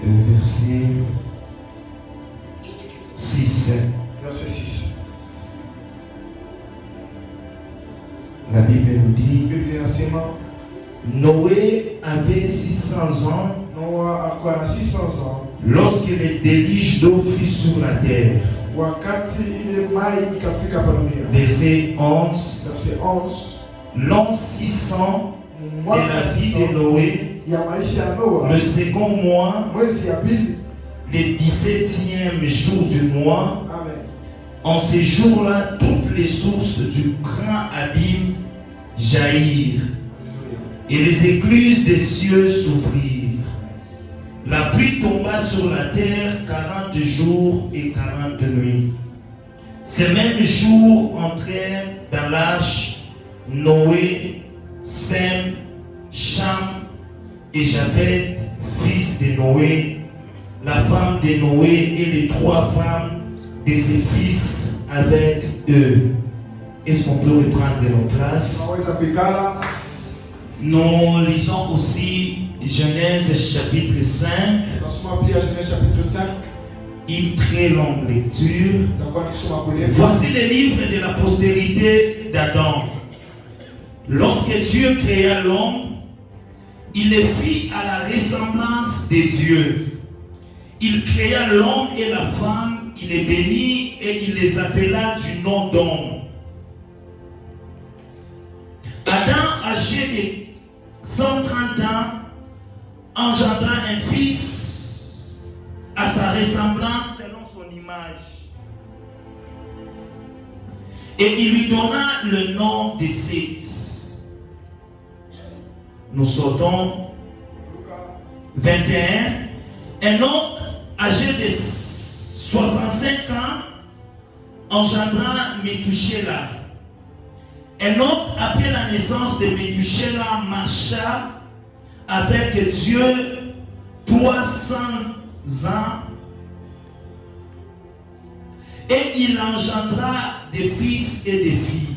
verset 6. Verset 6. La Bible nous dit, Bible inasema Noé avait 600 ans Noa alikuwa na 600 ans lorsque le déluge d'eau fut sur la terre. wakati ile mai ikafika hapa dunia. Verset 11. Verset 11. L'an 600 de Mwaka la vie 600 de Noé, ya maisha ya Noa, le second mois, mwezi ya pili. le 17e jour du mois, Amen. en ces jours-là, toutes les sources du grand abîme jaillirent et les écluses des cieux s'ouvrirent. La pluie tomba sur la terre 40 jours et 40 nuits. Ces mêmes jours entrèrent dans l'arche Noé, Sem, Cham et Japheth, fils de Noé, la femme de Noé et les 3 femmes de ses fils avec eux. Est-ce qu'on peut reprendre nos places? Tunaweza kuikala. Nous lisons aussi Genèse chapitre 5, Tunasoma pia Genèse chapitre 5. une très longue lecture. Tutakuwa nikisoma kule. Voici le livre de la postérité d'Adam. Lorsque Dieu créa l'homme, il le fit à la ressemblance de Dieu. Il créa l'homme et la femme, il les bénit et il les appela du nom d'homme. Adam, âgé de 130 ans, engendra un fils à sa ressemblance selon son image. Et il lui donna le nom de Seth. Nous sortons 21. Un homme âgé de 65 ans engendra Méthusélah. Un homme, après la naissance de Méthusélah, marcha avec Dieu 300 ans et il engendra des fils et des filles.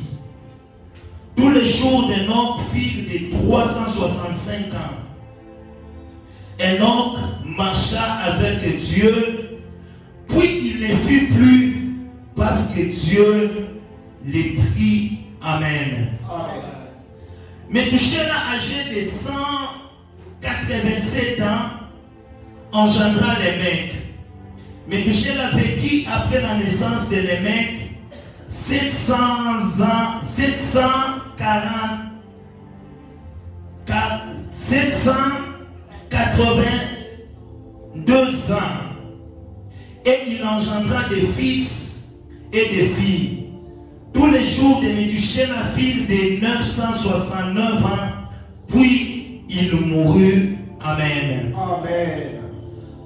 Tous les jours d'Enoch furent de 365 ans. Enoch marcha avec Dieu, puis il ne fut plus parce que Dieu les prit. Amen. Amen. Méthusélah, âgé de 187 ans, engendra Lémec. Méthusélah vécut après la naissance de Lémec 782 ans. Et il engendra des fils et des filles. Tous les jours de Méthusélah furent de 969 ans, puis il mourut. Amen. Amen.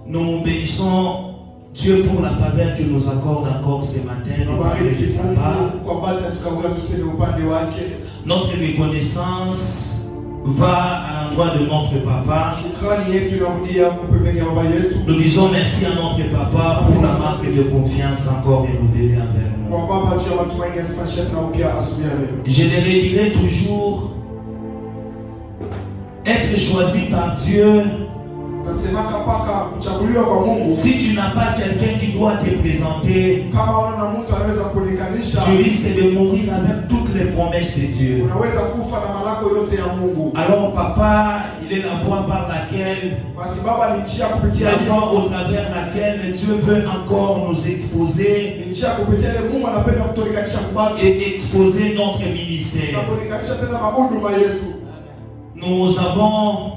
Nous bénissons Dieu pour la faveur qu'il nous accorde encore ce matin. Tunabariki Mungu kwa basi tukaweza tuseme upande wake. Notre reconnaissance va à l'endroit de notre papa. Shukrani yetu inarudia kwa pembeni ya baba yetu. Nous disons merci à notre papa pour la marque de confiance encore renouvelée envers nous. Kwa baba tu matumaini atufanyishe na upya asubuhi ya leo. Je le redirai toujours, être choisi par Dieu. Nasemaka mpaka kuchaguliwa kwa Mungu. Si tu n'as pas quelqu'un qui doit te présenter, Kama una mtu anaweza kulikanisha, tu risques de mourir avec toutes les promesses de Dieu. unaweza kufa na malako yote ya Mungu. Alors papa, il est la voie par laquelle, Basi baba ni njia kupitia la hiyo. voie au travers laquelle Dieu veut encore nous exposer Ni njia kupitia ile Mungu anapenda kutulinganisha kubaki. et exposer notre ministère. Na kulinganisha tena mahuduma yetu. Nous avons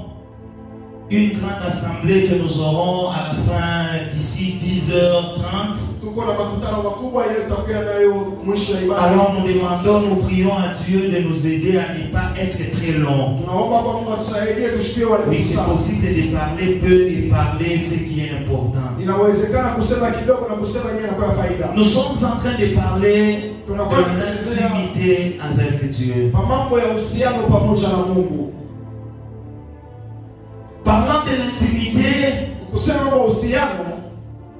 une grande assemblée que nous aurons à la fin d'ici 10h30. Tuko na makutano makubwa ile tutakuwa nayo mwisho ya ibada. Alors nous demandons, nous prions à Dieu de nous aider à ne pas être très long. Tunaomba kwa Mungu atusaidie tushikie wale Oui, c'est sana. possible de parler peu et parler ce qui est important. Inawezekana kusema kidogo na kusema yenyewe inakuwa faida. Nous sommes en train de parler de l'intimité avec Dieu. Mambo ya uhusiano pamoja na Mungu. Parlant de l'intimité, Kusema mambo ya uhusiano,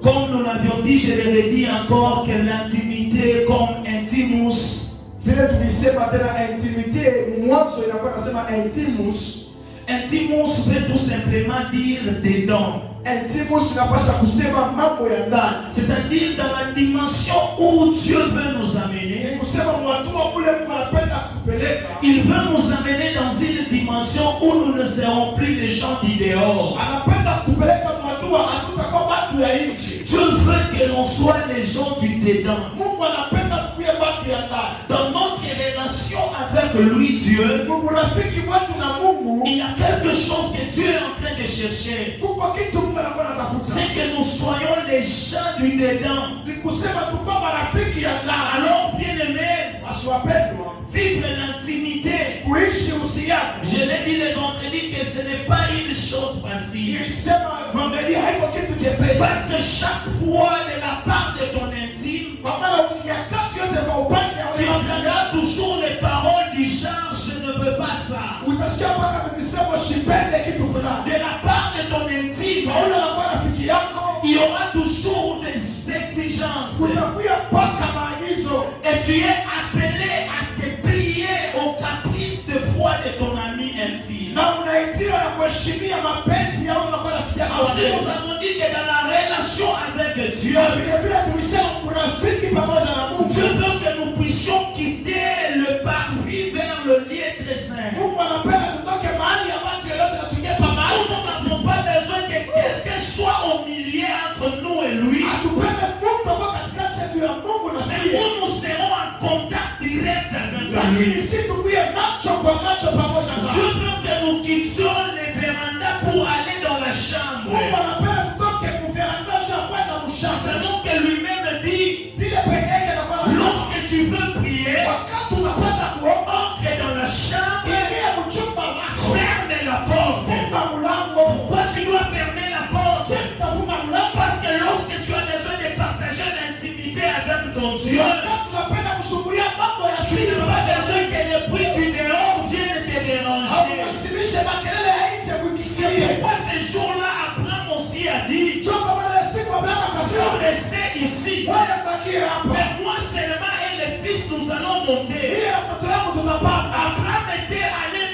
comme nous l'avions dit, je le redis encore, que l'intimité comme intimus, vile tulisema tena intimite, mwanzo inakuwa nasema intimus. intimus veut tout simplement dire dedans. Intime sinapasha kusema mambo ya ndani. C'est-à-dire dans la dimension où Dieu veut nous amener. Ni kusema watu wa kule Mungu anapenda kutupeleka. Il veut nous amener dans une dimension où nous ne serons plus des gens du dehors. Anapenda kutupeleka watu wa hatutakuwa watu ya nje. Dieu veut que l'on soit les gens du dedans. Mungu anapenda tukue watu ya ndani. Dans notre relation avec lui, Dieu, Mungu rafiki watu na Mungu. il y a quelque chose que Dieu est en train de chercher. Kuko kitu Mungu anatafuta. C'est que nous soyons les gens du dedans. Ni kusema tukua marafiki ya ndani. Alors, bien-aimés, Wasiwapendwa. vivre l'intimité. Kuishi uhusiano. Je l'ai dit le vendredi que ce n'est pas une chose facile. Nilisema vendredi haiko kitu chepesi. Parce que chaque fois de la part de ton intime, Kwa maana nyakati yote kwa upande tu entendras toujours les paroles du genre je ne veux pas ça. utasikia mpaka nikisema sipende kitu fulani. De la part de ton intime, Paula anakuwa rafiki yako. il y aura toujours des exigences. Kunakuya mpaka maagizo. Et tu es appelé à te plier aux caprices de foi de ton ami intime. Na unaitiwa ya kuheshimia mapenzi ya unakuwa rafiki yako. Ensuite, nous avons dit que dans la relation avec Dieu, Na vile vile tulisema urafiki pamoja na Mungu. Dieu veut que nous puissions quitter le parvis vers le lieu très saint. Mungu anapenda tutoke mahali ambapo yote na tuingie pa mahali. Nous n'avons pas besoin que quelqu'un soit au milieu entre nous et lui. Atupende Mungu kwa katikati yetu ya Mungu na Mais sisi. où nous serons en contact direct avec lui. Lakini si tukuye macho kwa macho pamoja na Dieu Mungu. veut que nous quittions les vérandas pour aller dans la chambre. Mungu anapenda tutoke kuveranda cha kwenda mshamba. Selon que lui-même dit, Vile peke yake anakuwa na lorsque tu veux prier, wakati unapenda kuomba, entre dans la chambre, ingia mchumba wako. ferme la porte. Funga mlango. Pourquoi tu dois fermer la porte? Tafunga mlango. Parce que lorsque tu as besoin de partager l'intimité avec ton Dieu, Wakati unapenda kushughulia mambo ya tu siri, n'as pas besoin que le bruit du dehors vienne te déranger. hauwasilishe makelele ya nje C'est kukimbia. pourquoi ce jour-là, Abraham aussi a dit, Toka mara siku Abrahamu faut akasema, rester ici. wewe bakie hapa. Mais moi seulement et les fils, nous allons monter. Ile mtoto wangu tutapanda. Abraham était allé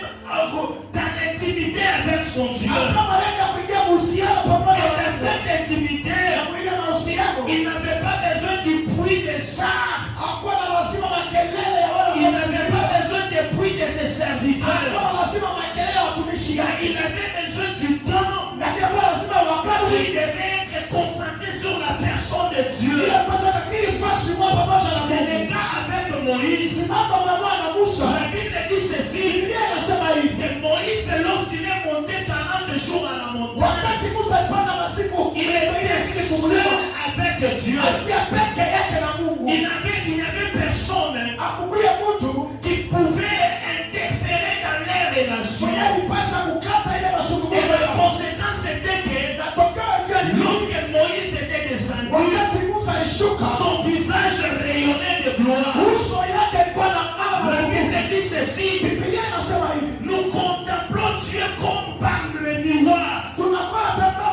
dans l'intimité avec son Dieu. Abrahamu anaenda kuingia uhusiano Et pamoja na dans cette intimité, kuingia na uhusiano. il n'avait pas besoin du bruit des chars. Hakuwa na lazima makelele ya wale Il n'avait pas besoin du bruit de ses serviteurs. Hakuwa na lazima makelele ya watumishi yake. Il avait besoin du temps Lakini hakuwa lazima où wakati. il devait être concentré sur la personne de Dieu. Ile pasa kakiri fashi mwa pamoja na C'est le Mungu. cas avec Moïse. Simama mama na Musa. La Bible dit ceci, Biblia inasema hivi. que Moïse, lorsqu'il est monté 40 jours à la montagne, Wakati Musa alipanda masiku, il était seul avec Dieu. alikuwa peke yake na Mungu. Il n'y avait personne Hakukuya mtu qui pouvait interférer dans les relations. mwenye alipasha kukata ile Et mazungumzo la yao. conséquence était que Natokea ndio ni lorsque Moïse était descendu, wakati Musa alishuka, son visage rayonnait de gloire. uso yake ilikuwa na ng'ara. La Bible dit ceci, Biblia inasema hivi. nous contemplons Dieu comme par le miroir. Tunakuwa nataka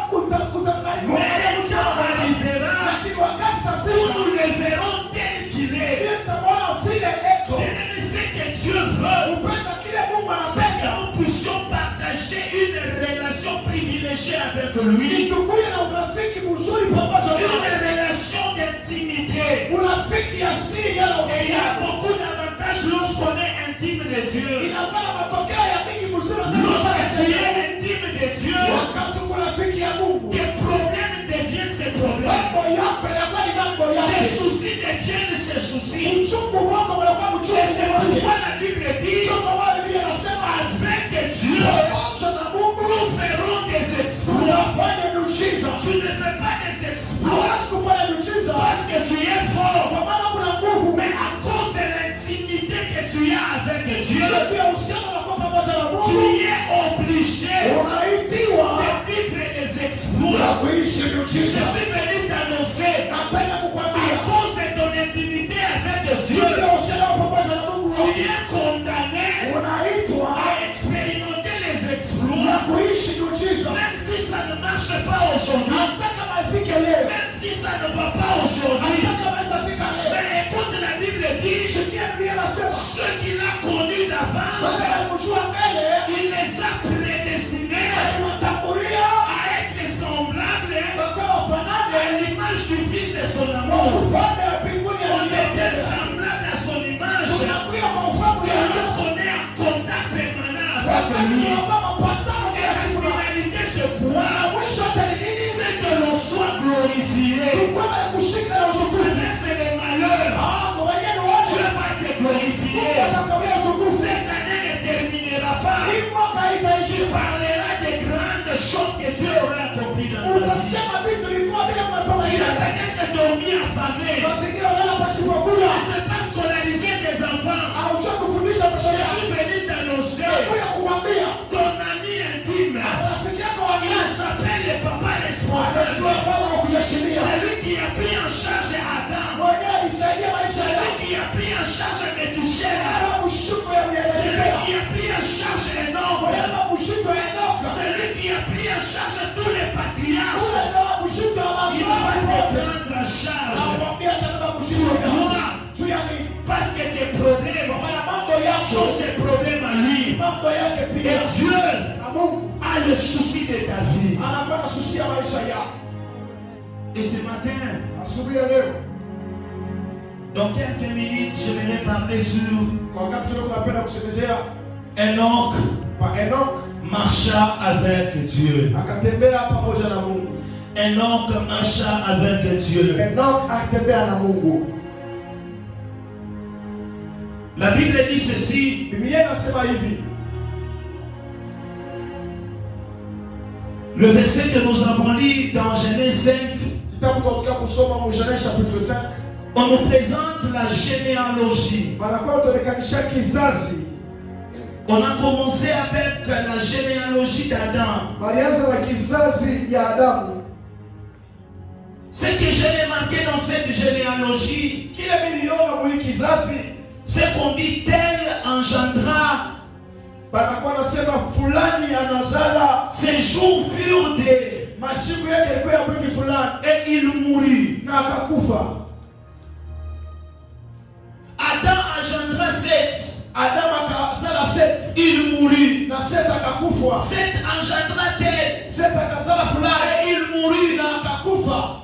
kutamani Mais le temps arrivera lakini wakati où tafika nous le verrons tel qu'il est. ili tutamwona vile eko. Bien-aimé, ce que Dieu veut, Upenda kile Mungu c'est que anapenda. nous puissions partager une relation privilégiée avec lui. Tukuye na urafiki mzuri pamoja Une naye. relation d'intimité. Urafiki ya siri ya Et il y a uhusiano. beaucoup d'avantages lorsqu'on est intime de Dieu. Inakuwa na matokeo ya mingi mzuri Lorsque tu es na intime de Dieu, wakati uko rafiki ya Mungu. tes problèmes deviennent ses problèmes. Mambo yako yanakuwa ni mambo Tes yake. soucis deviennent ses soucis. Uchungu wako unakuwa Et uchungu c'est wake. pourquoi la Bible dit, Choko wale Biblia inasema avec Dieu, pamoja na Mungu nous ferons des exploits. unafanya miujiza. Tu ne fais pas des exploits Hawezi kufanya miujiza parce que tu es fort, kwa maana kuna nguvu. mais à cause de l'intimité que tu as avec Dieu, Yetu ya uhusiano unakuwa pamoja na tu Mungu. es obligé Unaitiwa de vivre des na exploits. kuishi Je miujiza. suis venu t'annoncer, Napenda à kukwambia cause de ton intimité avec Dieu, yetu ya uhusiano pamoja na Mungu. tu es condamné Unaitwa à expérimenter les na exploits, kuishi miujiza. même si ça ne marche pas aujourd'hui, Hata kama ifike leo, même si ça ne va pas aujourd'hui. hata kama isafika leo, Mais écoute, la Bible dit, sikia Biblia inasema ceux qu'il a connus d'avance, wale walimjua mbele, il les a prédestinés aliwatangulia à être semblables l'image du Fils de son amour. ufalme wa mbinguni On était aliyetengeneza. semblable à son image. Tunakuwa kwa mfano Et ya Yesu. lorsqu'on est en contact permanent avec Wakati lui, tunakuwa mapatano et kila la siku na finalité c'est na quoi? mwisho hata ni nini? C'est que l'on soit glorifié. Tukuwe na kushika na utukufu. Peut-être c'est le malheur. Kwa wengine Dieu wote va te glorifier. Mungu atakawia utukufu. Cette année ne terminera pas. Hii mwaka Tu haitaisha. parleras des grandes choses que Dieu aura accomplies dans ta vie. Utasema vitu vilikuwa vile mmefanya Tu as hivi. peut-être dormi affamé. Saa zingine unalala pasipo Tu kula. ne sais pas scolariser tes enfants. Haujui kufundisha Je watoto wako. suis venu t'annoncer Kuja kukwambia ton ami intime. rafiki yako wa Il kiasi. s'appelle le papa Anajua responsable. baba wa kujiheshimia. Celui qui a pris en charge Adam. Mwenyewe alisaidia maisha Celui yako. qui a pris en charge Métushela. Ana mshuko ya Celui uyenyekea. qui a pris en charge Enoch. Ana mshuko ya Enoka. Celui qui a pris en charge tous les patriarches. Ule ndio mshuko wa Il va mazao te wote. prendre en charge. Nakwambia atabeba mshuko ya Moi, juu ya nini? parce que tes problèmes Maana mambo sont yako, ses problèmes à lui. mambo yake Et pia. Dieu Na Mungu a le souci de ta vie. anakuwa na susia maisha yako. Et ce matin, Asubuhi ya leo, dans quelques minutes, j'aimerais parler sur kwa wakati kidogo napenda kusemezea Enoch kwa Enoch marcha avec Dieu. akatembea pamoja na Mungu. Enoch marcha avec Dieu. Enoch akatembea na Mungu. La Bible dit ceci. Biblia inasema hivi, Le verset que nous avons lu dans Genèse 5, kitabu tunatoka kusoma mu Genèse chapitre 5, on nous présente la généalogie. wanakuwa tuonekanisha kizazi. On a commencé avec la généalogie d'Adam. Walianza na kizazi ya Adamu. Ce que j'ai remarqué dans cette généalogie, Kile miliona mu hii kizazi, c'est qu'on dit tel engendra. banakuwa nasema fulani anazala, Ses jours furent des mashiku yake yalikuwa ya mwingi fulani et il mourut. na akakufa. Adam engendra Seth. Adamu akazala Seti Il mourut. na Seti akakufa. Seth engendra tel Seti akazala fulani et il mourut. na akakufa.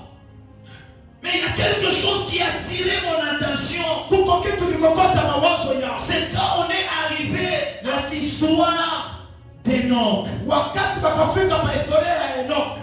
Mais il y a quelque chose qui a attiré mon attention. Kuko kitu kilikokota mawazo yao C'est quand on est arrivé à l'histoire d'Enoch. wakati bakafika pa historia ya Enoch.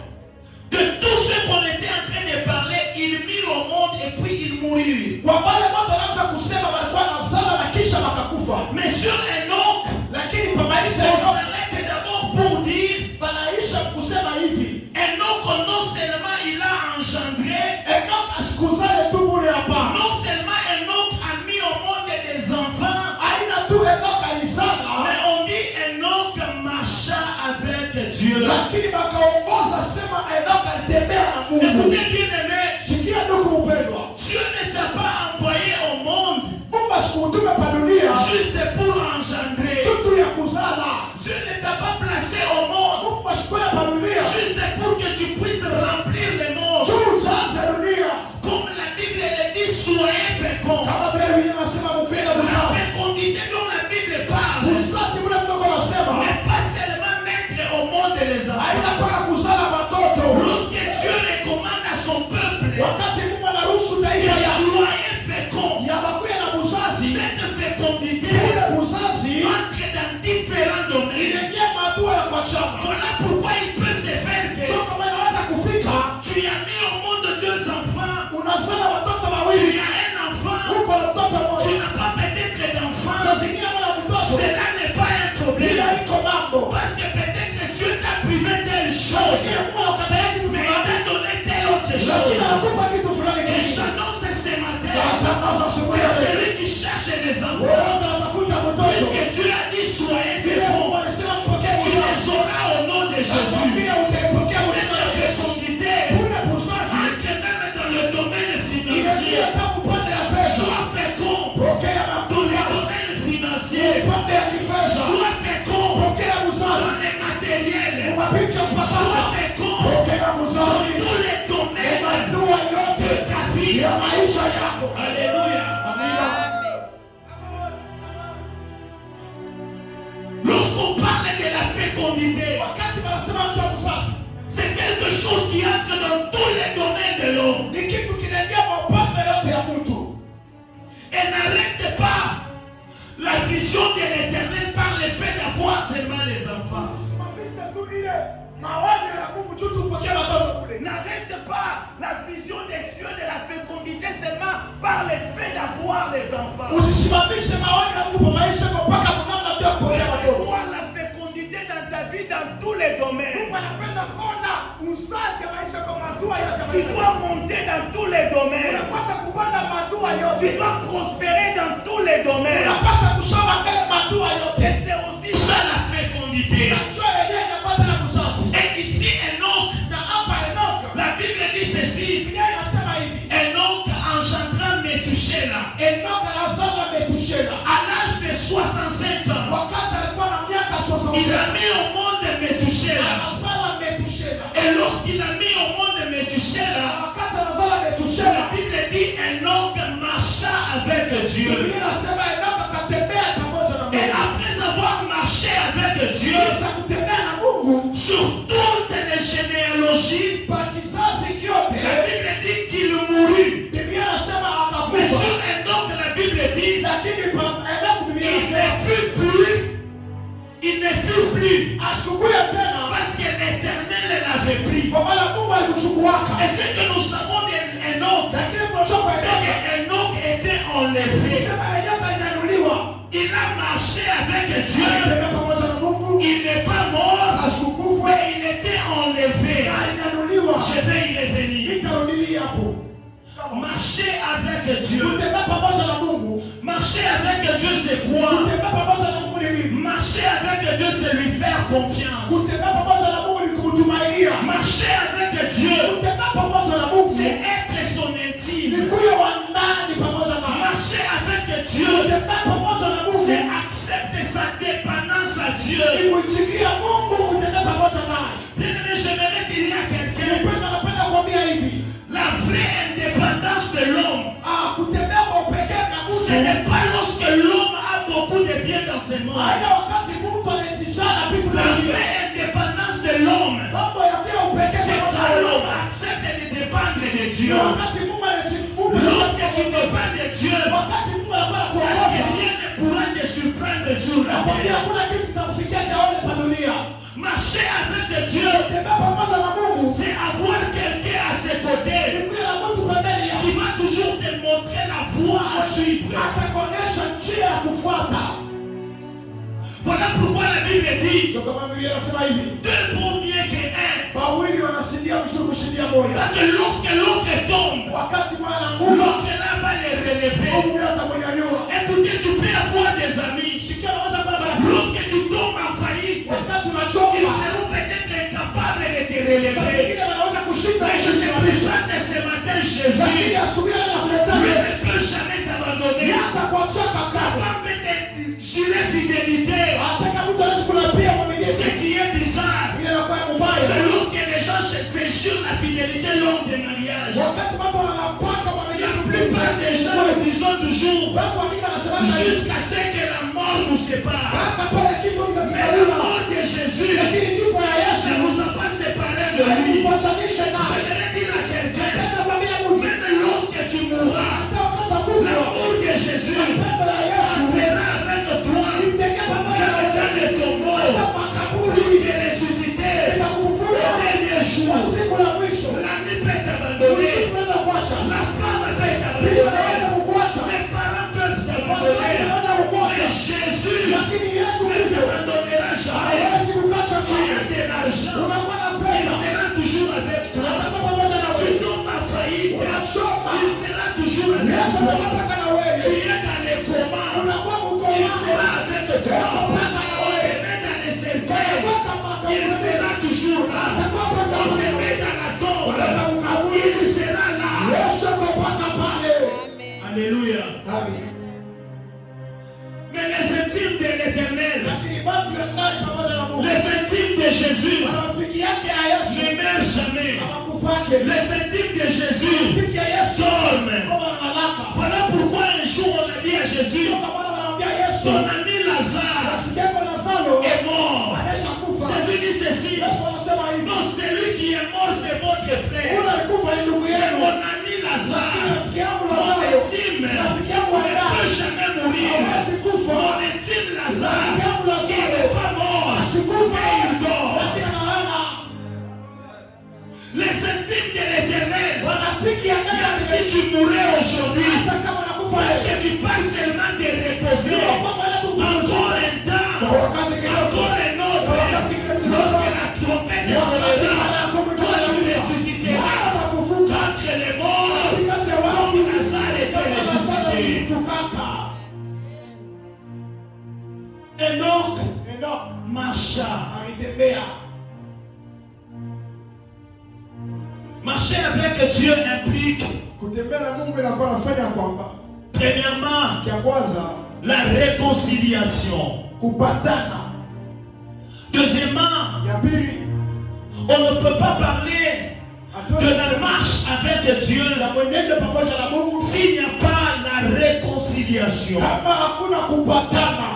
De tout ce qu'on était en train de parler, il mit au monde et puis il mourut. Kwa pale moto anaanza kusema walikuwa nazala na kisha bakakufa, Mais sur Enoch, lakini pa on maisha ya Enoch s'arrête d'abord pour dire banaisha kusema hivi, Enoch, non seulement il a engendré, Enoch asikuzale tu bure hapa. non seulement Enoch a mis au monde des enfants, Aina tu Enoch alizala, mais on dit Enoch marcha avec Dieu. lakini bakaongoza sema Enoch alitembea na Mungu. Écoutez bien aimé, Sikia ndugu mpendwa, Dieu ne t'a pas envoyé au monde Mungu asikutume pa dunia juste pour engendrer. tutu ya kuzala. Dieu ne t'a pas placé au monde Mungu asikuya pa dunia juste pour que tu puisses remplir le monde. tu ujaze dunia, Comme la Bible le dit, soyez féconds. kama vile Biblia inasema mpenda La uzazi. fécondité dont la Bible parle Uzazi vile Mungu anasema n'est pas seulement mettre au monde les haina enfants. mpaka kuzala watoto. Lorsque Dieu recommande à son peuple, Wakati Mungu anaruhusu taifa ya soyez féconds, ya bakuya na uzazi, cette fécondité ule uzazi entre dans différents domaines. inaingia matua ya kwa chama. Voilà pourquoi il peut se faire que Sio kama inaweza kufika tu as mis au monde deux enfants, unazala watoto tu wawili, as un enfant, uko na mtoto tu mmoja, n'as pas peut-être d'enfant. saa zingine mwana mtoto, Cela n'est pas un problème. bila iko mambo. Parce que peut-être que Dieu t'a privé telle Saa chose, zingine Mungu anakatalia kitu mais il fulani, t'a donné telle autre lakini chose. anakupa kitu fulani Et kingine. j'annonce ce matin Natangaza asubuhi que ya leo, celui qui cherche des enfants, wewe unatafuta mtoto, puisque Dieu a dit soyez vile Mungu féconds, alisema mpokee tu uzazi, les auras au nom de Jésus. nakwambia utaipokea Cette uzima ya Yesu. fécondité Ule uzazi entre même dans le domaine inaingia financier. tangu upande ya pesa, Sois fécond pokea dans le uzazi. domaine financier. Upande ya kifedha, Sois fécond pokea dans uzazi. les matériels. Umapicha kwa Sois sasa, fécond pokea dans uzazi. tous les domaines Madua de yote ta vie. ya maisha yako. Alléluia. Amina. Lorsqu'on parle de la fécondité, Wakati wanasema juu ya uzazi, c'est quelque chose qui entre dans tous les domaines de l'homme. ni vision de Dieu de la fécondité seulement par le fait d'avoir les enfants. Usisimamishe maoni ya Mungu kwa maisha kwa mpaka kunamna tu ya kupokea watoto. Voir la fécondité dans ta vie dans tous les domaines. Mungu anapenda kuona uzazi ya maisha kwa hatua yote ya Tu maisha. dois monter dans tous les domaines. Unapaswa kupanda hatua Tu yote. dois prospérer dans tous les domaines. Unapaswa kusoma mbele hatua yote. Et c'est aussi ça la fécondité. Unajua yenyewe inakwenda na uzazi. Et ici Enoch, Na hapa Enoch, la Bible dit ceci. Biblia inasema hivi. Enoch engendra Methusela Enoch anazala Methusela. à l'âge de 65 ans. Wakati alikuwa na miaka Il 67. a mis au monde Methusela. Anazala Methusela. Et lorsqu'il a mis au monde Methusela, Wakati anazala la Methusela, Bible dit Enoch marcha avec Dieu. Biblia inasema Enoch akatembea pamoja na Et Mungu. après avoir marché avec Dieu, Kisha kutembea na Mungu sur toutes les généalogies, kwa kizazi kyote, la Bible dit qu'il mourut. Biblia inasema Mais akakufa. sur Enoch, la Bible dit Lakini kwa Enoch Biblia il inasema ne fut plus asikukuya tena parce que l'Éternel l'avait pris. kwa maana Mungu alimchukuaka. Et ce que nous savons d'Enoch, Lakini tunajua kwa c'est Enoch, qu'Enoch était enlevé. sema Enoch alinyanyuliwa. Il a marché avec Dieu. Alitembea pamoja na Mungu, Il n'est pas mort, asikukufa, mais il était enlevé. alinyanyuliwa. Je vais y revenir. Nitarudilia hapo. Marcher avec Dieu. Kutembea pamoja na Mungu, Marcher avec Dieu, c'est quoi? kutembea pamoja na Mungu ni nini? Marcher avec Dieu, c'est lui faire confiance. Kutembea pamoja na Mungu ni kumtumainia. Marcher avec Dieu, Kutembea pamoja na Mungu c'est être son ni intime. kuwa wa ndani pamoja na Marcher avec Dieu, kutembea pamoja na Mungu c'est accepter sa dépendance à Dieu. ni kuitikia Mungu, kutembea pamoja naye. Bien-aimé, j'aimerais dire à quelqu'un, Napenda kuambia hivi, la vraie indépendance de l'homme, kutembea kwa upekee na ce Mungu n'est pas lorsque l'homme a beaucoup de biens dans ce monde. haina wakati Mungu anatishana vitu La vingi. vraie indépendance de l'homme, Mambo ya kila upekee c'est pamoja quand na l'homme Mungu. accepte de dépendre de Dieu. Ni wakati Mungu anachukua Lorsque tu dépends de Dieu, wakati Mungu anakuwa sache que kuongoza. rien ne pourra te surprendre sur la Nakwambia terre. hakuna kitu kitakufikia chaone pa dunia. Marcher avec Dieu, Kutembea pamoja na Mungu c'est avoir quelqu'un à ses ni côtés kuwa na mtu pembeni yako. qui va toujours te montrer la voie à suivre. Atakuonyesha njia ya kufuata. Voilà pourquoi la Bible dit Ndio kama Biblia inasema hivi, deux vaut mieux qu'un. wawili wanasidia mzuri kushindia moja. Parce que lorsque l'autre tombe, Wakati mwana na nguvu, l'autre là va les relever. Mungu atamnyanyua. Écoutez, tu peux avoir des amis. Sikia unaweza kuwa na marafiki. Lorsque tu tombes en faillite, Wakati ils unachoka, seront peut-être incapables de te saa relever. zingine wanaweza kushinda Mais je te kusimamisha. présente ce matin Lakini Jésus. asubuhi anakuletea Il ne Yesu. peut jamais t'abandonner. Hatakuachia kamwe. Avant peut-être jurer fidélité. Hata mtu hawezi kulapia Ce mwaminifu. qui est bizarre, Ile inakuwa c'est mbaya. lorsque les gens se jurent la fidélité lors des mariages. Wakati watu wanapaka La mwaminifu, plupart des gens le disent toujours watu wengine wanasema hivi, jusqu'à ce que la mort nous sépare. hata pale kifo Mais la kinatugawana. mort de Jésus Lakini kifo ya Yesu ne nous a pas séparés de lui. haikuachanishe naye. J'aimerais dire à quelqu'un, Napenda kuambia mtu, même lorsque tu mourras, hata wakati wa la kufa, mort de Jésus mapendo ya Yesu sera avec toi itembea pamoja na dans wewe. le tombeau Hata pour makaburi te ressusciter itakufufua au dernier jour. kwa siku la mwisho. L'ami peut t'abandonner, Usiku unaweza kuacha, la femme peut bibi t'abandonner, anaweza kukuacha, les parents peuvent wazazi t'abandonner. wanaweza kukuacha, Mais Jésus lakini Yesu ne Kristo t'abandonnera jamais. hawezi kukacha Tu as kamwe. de l'argent, Unakuwa na il pesa, sera toujours avec toi. atakuwa pamoja na Tu wewe. tombes en faillite, Unachoka, il sera toujours avec Yesu toi. atakupaka na Tu wewe. es dans les comas, Unakuwa il mkomaa, sera avec toi. atakupaka na On wewe. te met dans les cercueils, Atakuwa kama il sera kaburi, toujours là. atakuwa On te pamoja na met wewe. dans la tombe, Unaweza kukaburi, il sera là. Yesu akupaka pale. Alléluia. Amen. Mais les intimes de l'Éternel, Lakini watu ya ndani pamoja na Mungu, les intimes de Jésus marafiki yake ya Yesu ne meurent jamais. hawakufake. Les intimes de Jésus Rafiki ya Yesu dorment. kama analaka. Voilà pourquoi un jour on a dit à Jésus, Sio kama wanamwambia Yesu, son ami Lazare rafiki yako Lazaro est mort. ameshakufa. Jésus dit ceci, Yesu anasema hivi, non, celui qui est mort c'est votre frère. yule alikufa ni ndugu Mais yenu. mon ami Lakini Lazare, rafiki yangu mon Lazaro, intime, rafiki yangu ne wa ndani, peut jamais mourir. hawezi kufa. Mon intime Rafiki Lazare, yangu il Lazaro n'est pas mort, asikufa, mais il dort. lakini analala. Les intimes de l'Éternel, Rafiki tu mourrais aujourd'hui, hata kama nakufa sache leo, que tu pars seulement te reposer. jua kwamba Encore un temps, kwa wakati kidogo, encore un autre. kwa wakati kidogo, Lorsque la trompette sonnera, toi tu ressusciteras contre les morts, comme Lazare était ressuscité. Enoch Enoch marcha. alitembea. Marcher avec Dieu implique, Kutembea na Mungu inakuwa nafanya kwamba premièrement, kia kwanza la réconciliation. kupatana, Deuxièmement, ya pili on ne peut pas parler de la hatuwezi marche avec Dieu na mwenendo pamoja na Mungu s'il n'y a pas la réconciliation. kama hakuna kupatana.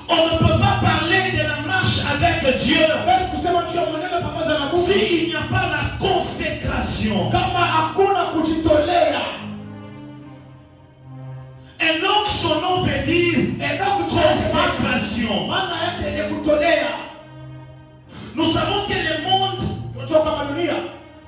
On ne peut pas parler de la marche avec Dieu Basi kusema juu ya mwenendo pamoja na Mungu s'il n'y a pas la consécration. kama hakuna kujitolea. Enoch, son nom veut dire Enoch consécration. maana yake ni kutolea. Nous savons que le monde, Tunajua kama dunia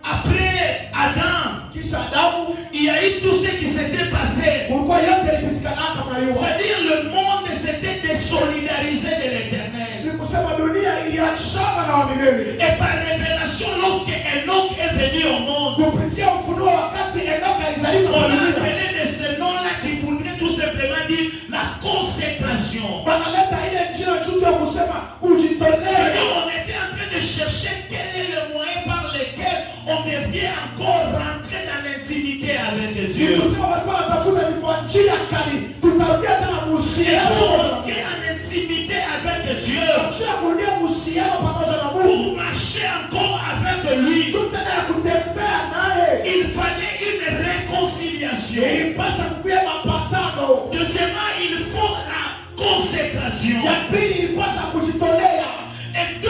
après Adam, kisha Adamu il y a eu tout ce qui s'était passé. kulikuwa yote ilipitikana kama hiyo. C'est-à-dire le monde s'était désolidarisé de l'éternel. Ni kusema dunia iliachana na wa milele. Et par révélation, lorsque Enoch est venu au monde, Kupitia ufunuo wakati Enoch alizaliwa on kwa l'a dunia. appelé de ce nom-là qui voudrait tout simplement dire la consécration. Banaleta ile jina tu ya kusema kujitolea. C'est-à-dire on était en train de chercher quel est le moyen par lequel on devient encore rentrer dans l'intimité avec Ni Dieu. kusema walikuwa wanatafuta ni kwa njia kali tutarudia tena Et muhusiano pour pamoja na entrer en intimité avec Dieu, Mungu. Njia ya kurudia muhusiano pamoja na Mungu. pour marcher encore avec lui, Tu tena ya kutembea naye. il fallait une réconciliation. Ilipasa kukuya mapatano. Deuxièmement, il faut la consécration. Ya pili ilipasa kujitolea. Et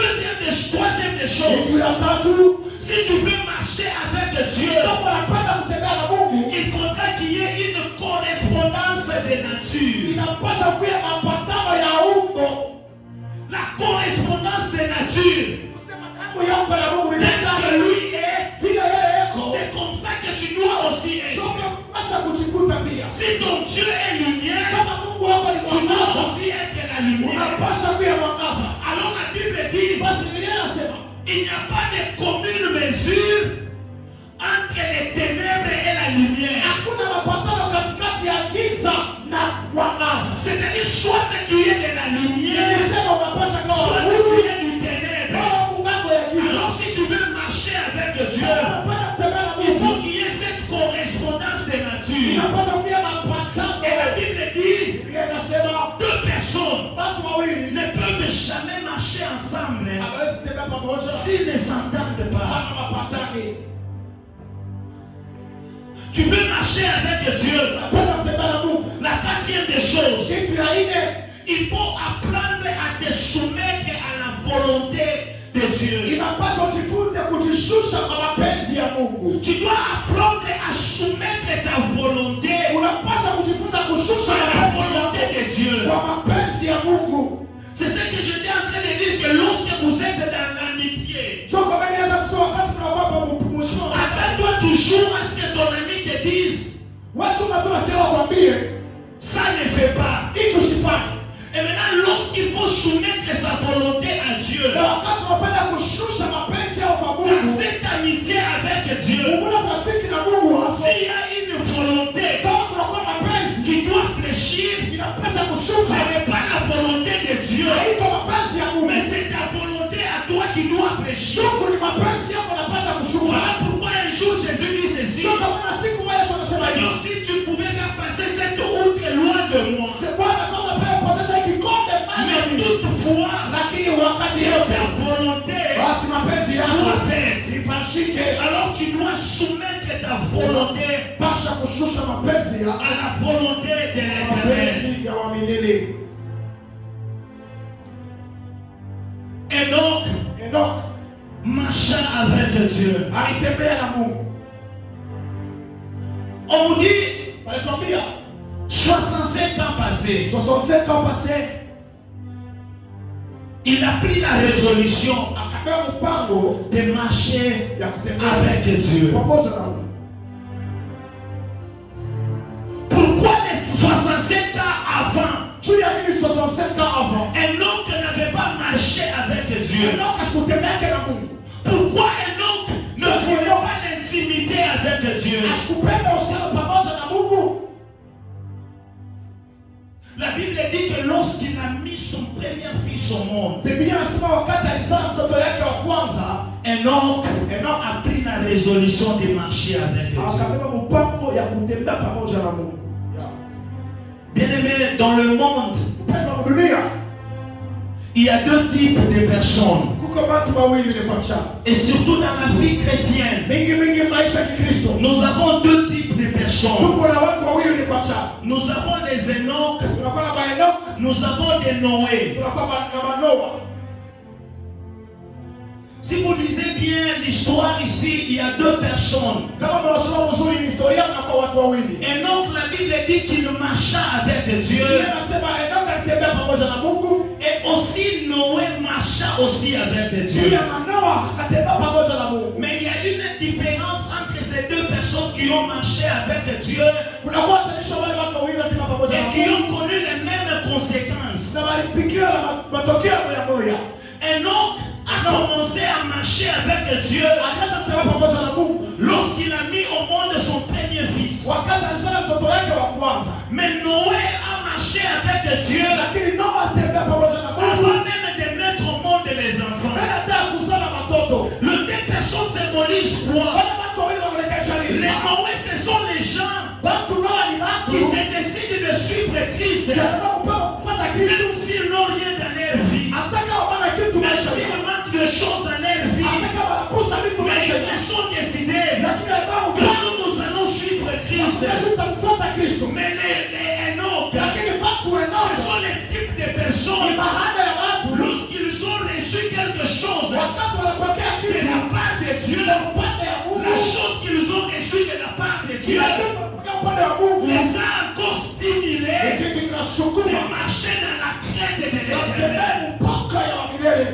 troisième des choses, Kitu ya tatu, si tu veux marcher avec Dieu, kama unapenda kutembea na Mungu, il faudra qu'il y ait une correspondance de nature. inapasa kuya mapatano ya umbo. La correspondance de nature. Kusema damu yako na Mungu ni Tel que damu. lui est, Vile yeye yako. c'est comme ça que tu dois aussi être. Sio unapasa kujikuta pia. Si ton Dieu est lumière, Kama Mungu wako ni tu dois mwangaza, aussi être la lumière. unapasa kuya mwangaza. Alors la Bible dit, Basi Biblia inasema il n'y a pas de commune mesure entre les ténèbres et la lumière. hakuna mapatano katikati ya giza na mwangaza. C'est-à-dire, soit que tu es de la lumière, Nilisema unapasa soit kawa que tu Mungu es du ténèbre. wala mungango ya giza. Alors si tu veux marcher avec Dieu, Kama unapenda kutembea na il faut Mungu, qu'il y ait cette correspondance de nature. inapasa kuya mapatano. Et la Bible dit, Biblia inasema deux personnes watu wawili ne peuvent jamais marcher ensemble hawawezi kutembea pamoja s'ils ne s'entendent pas. kama mapatani. Tu veux marcher avec Dieu. Unapenda kutembea na Mungu, La quatrième des choses, kitu ya nne, il faut apprendre à te soumettre à la volonté de Dieu. inapasa ujifunze kujishusha kwa mapenzi ya Mungu. Tu dois apprendre à soumettre ta volonté Unapasa kujifunza kushusha à la mapenzi volonté yako de Dieu. kwa mapenzi ya Mungu. C'est ce que j'étais en train de dire, que lorsque vous êtes dans l'amitié, Sio kama inaweza kusema wakati tunakuwa kwa mpumushio. attends-toi toujours à ce que ton ami te dise, Watu tunataka wakwambie ça ne fait pas. iko shifani. Et maintenant, lorsqu'il faut soumettre sa volonté à Dieu, Na wakati unapenda kushusha mapenzi yao kwa dans Mungu, cette amitié avec Dieu, una rafiki na Mungu hapo. s'il y a une volonté Kama tunakuwa mapenzi, qui doit fléchir, inapasa ce kushusha. n'est pas la volonté de Dieu, Haiko mapenzi ya Mungu. mais c'est ta volonté à toi qui doit fléchir. Mungu ni mapenzi yako yanapasa kushuka. Voilà pourquoi un jour Jésus dit ceci, Sio kama na siku moja Yesu anasema Seigneur, hivi. si tu pouvais faire passer cette outre loin de moi, C'est Bwana kama unapenda kupoteza kikombe mbali na mais mimi. toutefois, Lakini wakati que yote ta volonté basi mapenzi yako soit faite. ifanyike. Alors tu dois soumettre ta volonté Pasha kushusha mapenzi ya à la volonté de l'Éternel. mapenzi ya wa milele. Enoch Enoch marcha avec Dieu. alitembea na Mungu. On vous dit Walituambia 65 ans passés, 65 ans passés, il a pris la résolution akabeba mpango de marcher ya kutembea avec Dieu. pamoja na Mungu. 65 ans avant. Enoch n'avait pas marché avec Dieu. Enoch asikutembea na Mungu. Pourquoi Enoch ne voulait pas l'intimité avec Dieu? Asikupenda uhusiano pamoja na Mungu. La Bible dit que lorsqu'il a mis son premier fils au monde, Biblia inasema wakati alizaa mtoto yake wa kwanza, Enoch a pris la résolution de marcher avec Dieu. akabeba mpango ya kutembea pamoja na Mungu. Bien-aimé, dans le monde, Mpendwa wa dunia, il y a deux types de personnes. kuko watu wawili ni pacha. Et surtout dans la vie chrétienne, Mingi maisha ya Kikristo. nous avons deux types de personnes. Tuko na watu wawili ni pacha. Nous avons des Enoch, Tunakuwa na Enoch, nous avons des Noé. tunakuwa na Manoa. Si vous lisez bien l'histoire ici, il y a deux personnes. Kama mnasoma vizuri historia, mnakuwa watu wawili. Enoch, la Bible dit qu'il marcha avec Dieu. Biblia inasema Enoch alitembea pamoja na Mungu. Et aussi Noé marcha aussi avec Dieu. Pia Manoa akatembea pamoja na Mungu. Mais il y a une différence entre ces deux personnes qui ont marché avec Dieu Kuna watanisha wale watu wawili wanatembea pamoja na et qui Mungu. ont connu les mêmes conséquences. Na walipikiwa na matokeo ya moja. Enoch a commencé à marcher avec Dieu Alianza kutembea pamoja na Mungu lorsqu'il a mis au monde son premier fils. wakati alizaa mtoto wake wa kwanza. Mais Noé a marché avec Dieu Lakini Noa alitembea pamoja na Mungu. avant même de mettre au monde les enfants. Anataka kuzaa watoto. Le deux personnes symbolisent quoi? Wale watu wawili wanaonekana nini? Les Noé, ce sont les gens Watu Noa ni qui watu se décident de suivre Christ, wanataka kupanga kufuata Kristo. même s'ils n'ont rien dans leur vie, Ataka wana kitu même maisha s'ils yao. manquent de choses dans leur vie, Ataka wanakosa vitu mais maisha ils yao. se sont décidés Lakini alibao que nous allons suivre Christ. sisi tutamfuata Kristo. Mais les Enoch, Lakini watu ce Enoch sont les types de ni personnes, baada ya watu lorsqu'ils ont reçu quelque chose wakati wanapokea de kitu la part de Dieu, na upande ya Mungu, la chose qu'ils ont reçue de la part de Dieu kinapokea upande wa Mungu, les a encore ni stimulés kitu de kinasukuma marcher dans la crainte de na l'Éternel. kutembea mpaka ya milele.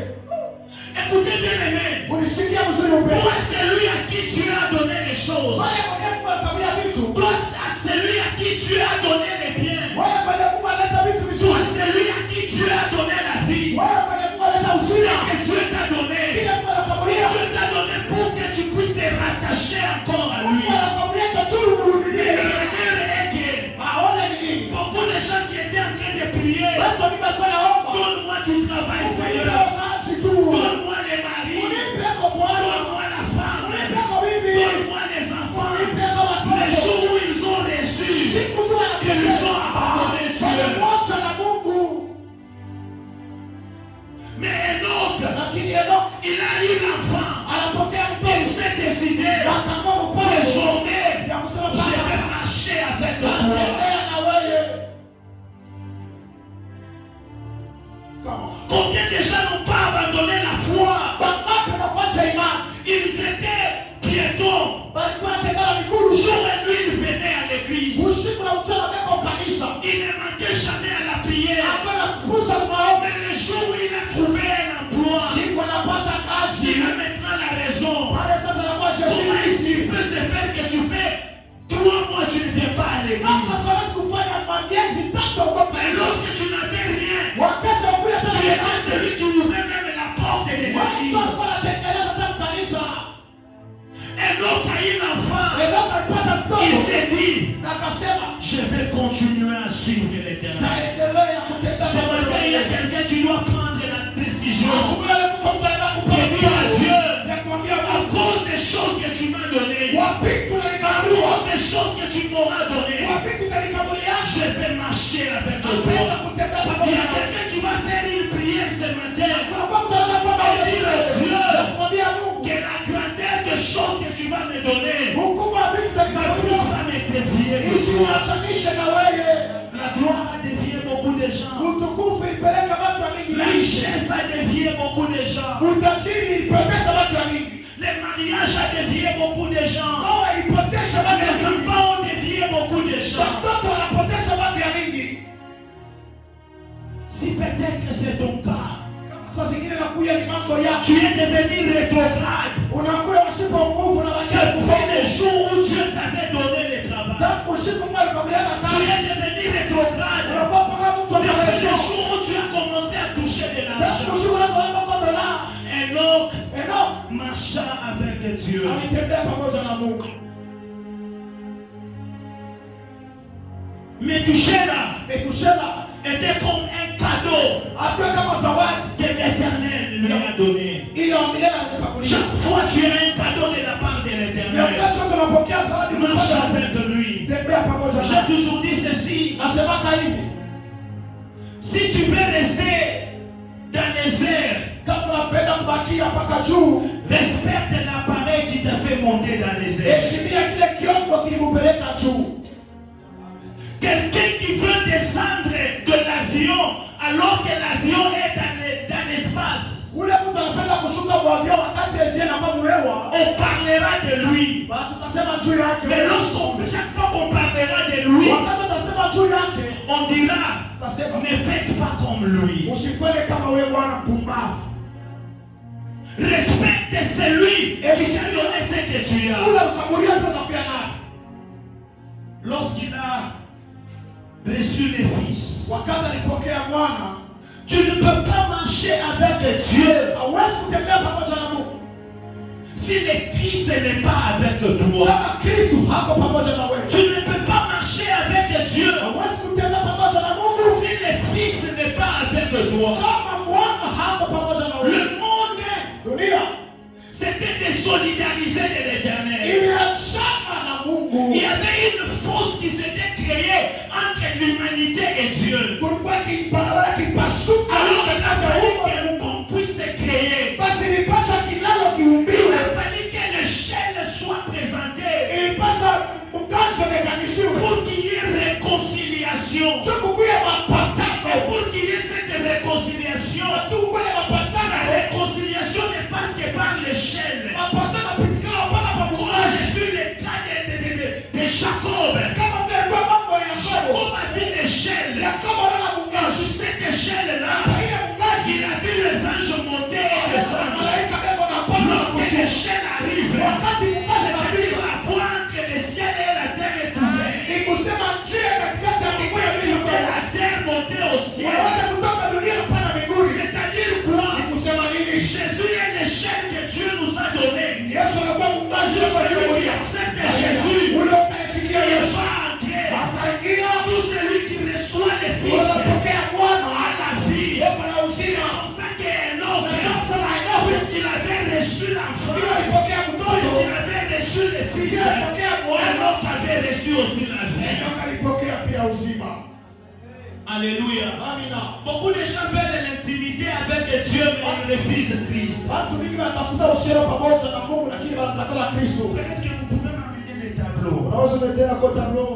Écoutez bien aimé, Unisikia mzuri upendo. toi celui à qui tu as donné les choses, Wale kwa Mungu anatabia vitu. toi à celui à qui tu as donné les biens, Wale kwa Mungu analeta vitu toi vizuri. celui à qui tu as donné la vie, Wale kwa Mungu analeta ce uzima. que Dieu t'a donné, Kile Mungu anafabulia. Dieu t'a donné pour que tu puisses te rattacher encore à lui. Mungu anafabulia tu Mais urudie. le dernier est que Aone ni nini? beaucoup de gens qui étaient en train de prier, Watu wa Mungu walikuwa naomba. donne-moi du travail, Mungu Seigneur, nipe kazi tu. donne-moi les maris, Unipe kwa Bwana. donne-moi la femme, Unipe kwa bibi. donne-moi les enfants. Unipe kwa Les watoto. jours où ils ont reçu, Siku tu ils ont abandonné Dieu. wamemwacha na Mungu. Mais Enoch, Lakini Enoch il a eu l'enfant. anapokea Il mtoto. s'est décidé, Akaamua mpango désormais, ya kusema je Baba, vais marcher avec toi. natembea na wewe. Kama Combien de gens n'ont pas abandonné la foi? wangapi wanafuata imani? Ils étaient piétons. Walikuwa wanatembea na miguu. Jour et nuit, ils venaient à l'église. Usiku na mchana wako kanisa. Ils ne manquaient jamais à la prière. Hapana kupusa maombi. Mais le jour où il a trouvé un emploi, Siku anapata kazi. il a maintenant la raison. Pale sasa anakuwa Comment Yesu. est-ce qu'il peut se faire que tu fais 3 mois tu ne viens pas à Hapa l'église? siwezi kufanya miezi 3 huko Mais kanisa. lorsque tu n'avais rien, Wakati wa kuja tu tena étais kanisa. celui qui ouvrait même la porte de Watu l'église. walikuwa wanatengeneza tena kanisa. Un autre a eu l'enfant. Enoch alipata Il mtoto. s'est dit, Na akasema je vais continuer à suivre l'Éternel. taendelea kutembea Ce pamoja matin, na il y a yeye. quelqu'un qui doit prendre la décision Asubuhi ya leo mtu anaenda de kupewa dire à Dieu, ya kumwambia à Mungu, cause des choses que tu m'as données, wapi à tunalikabulia? cause des choses que tu m'auras données, Wapi tunalikabulia? je vais marcher avec Napenda toi. kutembea Il y pamoja a na wewe. quelqu'un qui va faire une prière ce matin, Kuna kwa mtu anaweza kufanya hivi. Ya kumwambia Mungu, que la grandeur des choses que tu vas me donner ukubwa wa vitu va tutalikabulia. me dévier de toi. Isiniachanishe na wewe. La gloire a dévié beaucoup de gens. Utukufu ilipeleka watu wa mingi. La richesse a dévié beaucoup de gens. Utajiri ilipotesha watu wa mingi. Le mariage a dévié beaucoup de gens. Ndoa ilipotesha watu wa Les mingi. enfants ont dévié beaucoup de gens. Watoto wanapotesha watu wa mingi. Si peut-être c'est ton cas, Saa zingine nakuya ni mambo ya tu es devenu rétrograde. unakuya washipa nguvu na wakati Depuis le jour où Dieu t'avait donné le travail, tangu usiku mmoja kabla ya tu kazi es devenu rétrograde. unakuwa mpaka mtu Depuis le anarejesha jour où tu kutembea pamoja na Mungu. Methuselah Methuselah était comme un cadeau alikuwa kama zawadi que l'Éternel lui a donné. ile wa milele alikupakulia. Chaque fois tu as un cadeau de la part de l'Éternel, Wakati tunapokea zawadi marche kutoka avec lui. tembea pamoja J'ai naye. toujours dit ceci: Nasemaka hivi, si tu veux rester dans les airs, kama unapenda kubakia mpaka juu, respecte l'appareil qui t'a fait monter dans les airs. heshimia kile kiombo kilikupeleka juu. Quelqu'un qui veut descendre de l'avion alors que l'avion est dans l'espace, Ule mtu anapenda kushuka kwa avion wakati avion anapomulewa, on parlera de lui. tutasema juu yake. Mais chaque fois qu'on parlera de lui, Wakati tutasema juu yake, on dira: tutasema ne faites pas comme lui. usifanye kama wewe bwana mpumbavu. Respecte celui qui t'a donné ce que tu as. Ule ukamulia ndio unakuwa naye. Lorsqu'il a reçu le Fils, Wakati alipokea mwana, tu ne peux pas marcher avec Dieu hauwezi kutembea pamoja na Mungu si le Christ n'est pas avec toi. kama Kristo hako pamoja na wewe. Tu ne peux pas marcher avec Dieu Hauwezi kutembea pamoja na Mungu si le Fils n'est pas avec toi. kama mwana hako pamoja na wewe. Le monde, Dunia c'était désolidarisé de l'Éternel. iliachana na Mungu. Il y avait une force qui s'était créée entre l'humanité et Dieu. Kulikuwa kibarabara kipasuka Alors il a katikati ya fallu Mungu. qu'on puisse se créer. Basi ilipasha kilalo Il kiumbiwe. a fallu que l'échelle soit présentée Ilipasa mkazo meganishiwe. pour qu'il y ait réconciliation. Tukukuye Et mapatano. pour qu'il y ait cette réconciliation, Tukukuye la mapatano. réconciliation ne passe que par l'échelle. Mapatano pitikana mpaka pa Moi, mkazo. j'ai vu le cas de Jacob. Kama vile kwa mambo ya Yakobo. Jacob a vu l'échelle. Yakobo na Et mkazo. sur cette échelle-là, Ile mkazo. il a vu les anges monter et descendre. Malaika beko na panda na Lorsque kushuka. l'échelle arrive, Wakati mkazo c'est-à-dire unafika. la voie entre le ciel et la terre est ouverte. Ni kusema njia katikati ya mbingu na dunia De la terre montée au ciel. unaweza kutoka dunia mpaka mbinguni. C'est-à-dire quoi? Ni kusema nini? Jésus est l'échelle que Dieu nous a donnée. Yesu anakuwa mkazo kwa Celui qui Dieu. accepte Jésus, Ule ukaisikia il Yesu. va entrer. Ataingia. Tout celui qui reçoit le Fils Unapokea mwana. a la vie. Yuko na C'est uzima. comme ça qu'Enoch, Unataka kusema Enoch. puisqu'il avait reçu l'enfant, Ndio alipokea mtoto. puisqu'il avait reçu le Fils, Ndio alipokea mwana. Enoch avait reçu aussi la vie. Enoch alipokea pia uzima. Alléluia. Amina. Beaucoup de gens veulent l'intimité avec Dieu, mais ils refusent Christ. Watu wengi wanatafuta uhusiano pamoja na Mungu lakini wanamkataa Kristo. Est-ce que vous pouvez m'amener les tableaux? Unaweza kuletea kwa tablo.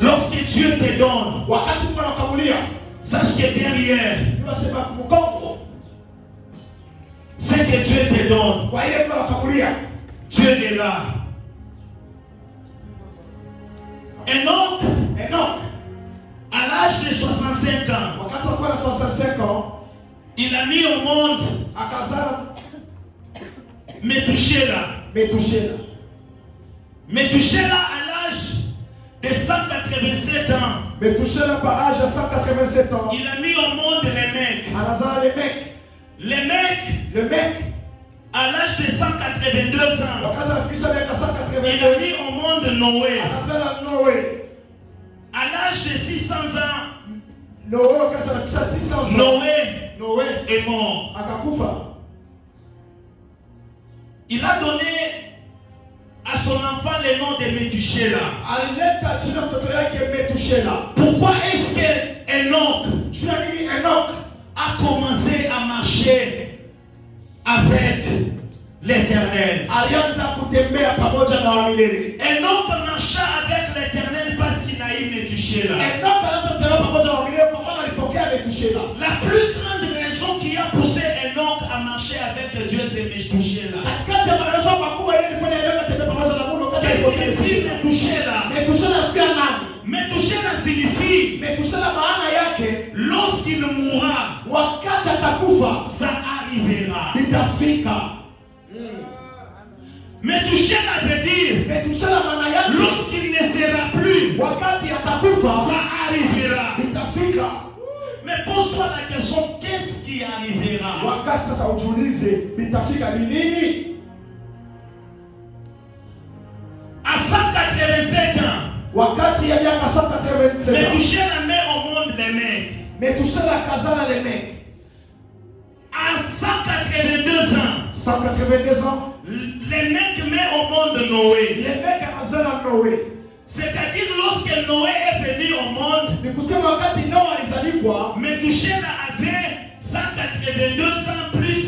Lorsque Dieu te donne, Wakati Mungu anakuamulia, sache que derrière unasema mkongo. ce que Dieu te donne, Kwa ile Mungu anakuamulia, Dieu est là. Enoch, Enoch à l'âge de 65 ans, wakati alikuwa na 65 ans, il a mis au monde akazala Methuselah. Methuselah. Methuselah, à l'âge de 187 ans, Methuselah pa âge ya 187 ans, il a mis au monde les mecs. anazala Lemeki. Les mecs, Lemeki à l'âge de 182 ans, wakati anafikisha miaka il a 182 mis au monde Noé. anazala Noe. À l'âge de 600 ans, Noe wakati anafikisha 600 ans, Noé Noe est mort. akakufa. Il a donné à son enfant le nom de Methuselah. Alileta jina mtoto yake Methuselah. Pourquoi est-ce que Enoch Juu ya nini Enoch a commencé à marcher avec l'Éternel? alianza kutembea pamoja na wa milele. Enoch marcha avec l'Éternel parce qu'il a eu Methuselah. Enoch alianza kutembea pamoja na wa milele kwa maana alipokea Methuselah. La plus grande raison qui a poussé Enoch à marcher avec Dieu, c'est Methuselah. Katikati ya maelezo makubwa ile ilifanya Enoch atembee pamoja na Mungu wakati Qu'est-ce alipokea que signifie Methuselah. Methuselah? Methuselah alikuwa nani? Methuselah signifie Methuselah maana yake lorsqu'il mourra, wakati atakufa ça arrivera. litafika. Methuselah veut dire Methuselah maana yake lorsqu'il ne sera plus, wakati atakufa ça arrivera. litafika. Mais Mais pose-toi la question, qu'est-ce qui arrivera? Wakati sasa ujiulize bitafika ni nini? À 187 ans, Wakati ya miaka 187 mais ans. toucher la main au monde les mecs. Mais toucher la kazana les mecs. À 182 ans, 182 ans. les mecs mettent au monde Noé. Les mecs anazala Noé. C'est-à-dire lorsque Noé est venu au monde, Ni kusema wakati Noa alizaliwa, Méthuselah avait 182 ans plus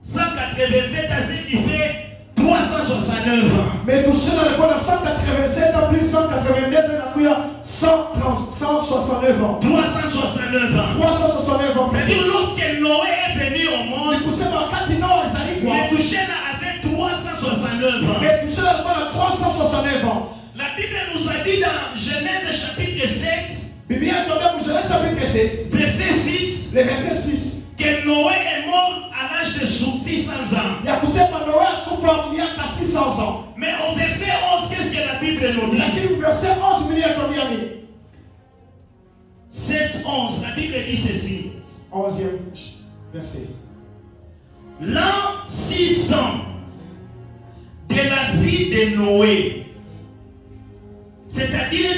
187 ans, ce qui fait 369 ans. Metusela alikuwa na 187 ans plus 182 inakuya 169 ans. 369 ans. 369 ans. C'est-à-dire lorsque Noé est venu au Ni monde, kusema wakati Noa alizaliwa, Méthuselah avait 369 ans. Metusela alikuwa na 369 ans. La Bible nous a dit dans Genèse chapitre 7, Biblia inatuambia mu Genèse chapitre 7, verset 6, le verset 6, que Noé est mort à l'âge de 600 ans. ya kusema Noa alikufa miaka 600 ans. Mais au verset 11, qu'est-ce que la Bible nous dit? Lakini verset 11 Biblia inatuambia nini? 7, 11, la Bible dit ceci. 11e verset. L'an 600 de la vie de Noé, c'est-à-dire,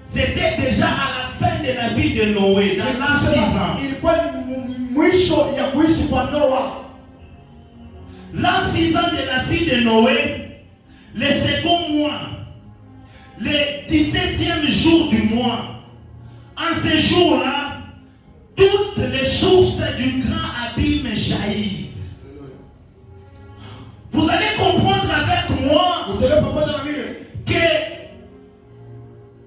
c'était déjà à la fin de la vie de Noé, dans l'an 6 ans. Ilikuwa ni mwisho ya kuishi kwa Noa. L'an 6 ans de la vie de Noé, le second mois, le 17e jour du mois, en ce jour-là, toutes les sources du grand abîme jaillissent. Vous allez comprendre avec moi Utaelewa pamoja na mimi que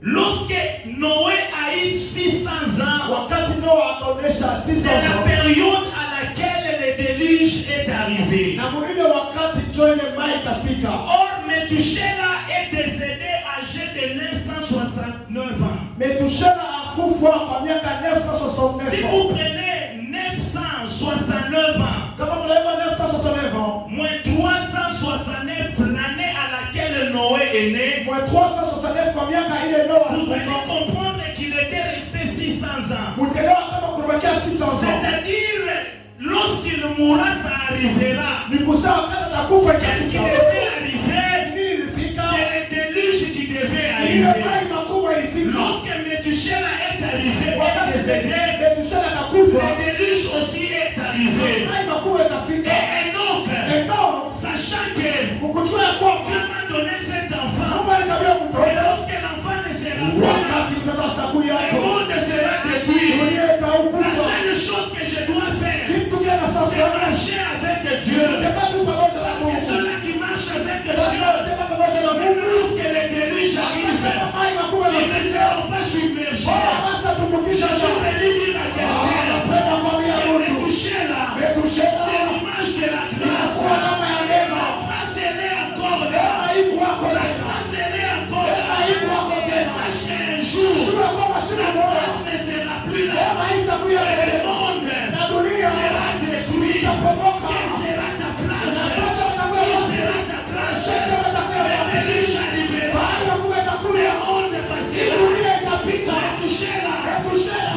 lorsque Noé a eu 600 ans, wakati Noa akaonesha 600 c'est la ans, période à laquelle le déluge est arrivé. na mwile wakati njo ile mai itafika. Or, Méthuselah est décédé âgé de 969 ans. Metusela akufa kwa miaka Si 969 vous ans. prenez 969 ans, Kama mnaiba 969 ans, moins 369 l'année à laquelle Noé est né, moins 369 kwa miaka ile Noa vous allez alikufa. comprendre qu'il était resté 600 ans. Mutaelewa kama kurubakia 600 ans. C'est-à-dire, lorsqu'il mourra, ça arrivera. Ni kusema wakati atakufa Qu'est-ce qui itafika. devait arriver? Nini ilifika? C'est le déluge qui devait Ile arriver. mai makubwa ilifika. Lorsque Méthuselah est arrivé et Wakati décédé, Metusela akakufa, le déluge aussi est arrivé. mai makubwa itafika. Et Enoch, Enoch, sachant que mkujua ya kwamba Dieu m'a donné cet enfant, Mungu alikabia et mtoto. lorsque l'enfant ne sera pas là, Wakati mtoto sababu le yako, monde sera détruit. dunia La itakufa. seule chose que je dois faire, Kitu kile c'est nafanya marcher avec Dieu. tembea tu pamoja na Parce que Mungu. ceux-là qui marchent avec Dieu, Tembea pamoja na même Mungu. lorsque le déluge arrive, Kama mai makubwa ils ne yanafika. seront pas submergés. Oh, basta Je tumbukisha suis sana. venu dire à quelqu'un, Napenda kwambia et mtu. toucher là, c'est Metusela l'image de la inakuwa grâce. kama ya neema. La grâce, elle est encore là. Neema iko hapo La tena. grâce, elle est encore là. Neema iko hapo tena. Sache qu'un jour, Sura kwamba shida la moja. grâce ne sera plus là. Neema isakuya Et le tena. monde Na dunia sera détruit. itapomoka. Quelle sera ta place? Inatosha utakuwa Quelle wapi? sera ta place? Sasa watakuwa Le wapi? déluge arrivera. Mai makubwa Le itakuja. monde passera. Dunia itapita. Méthuselah, Metusela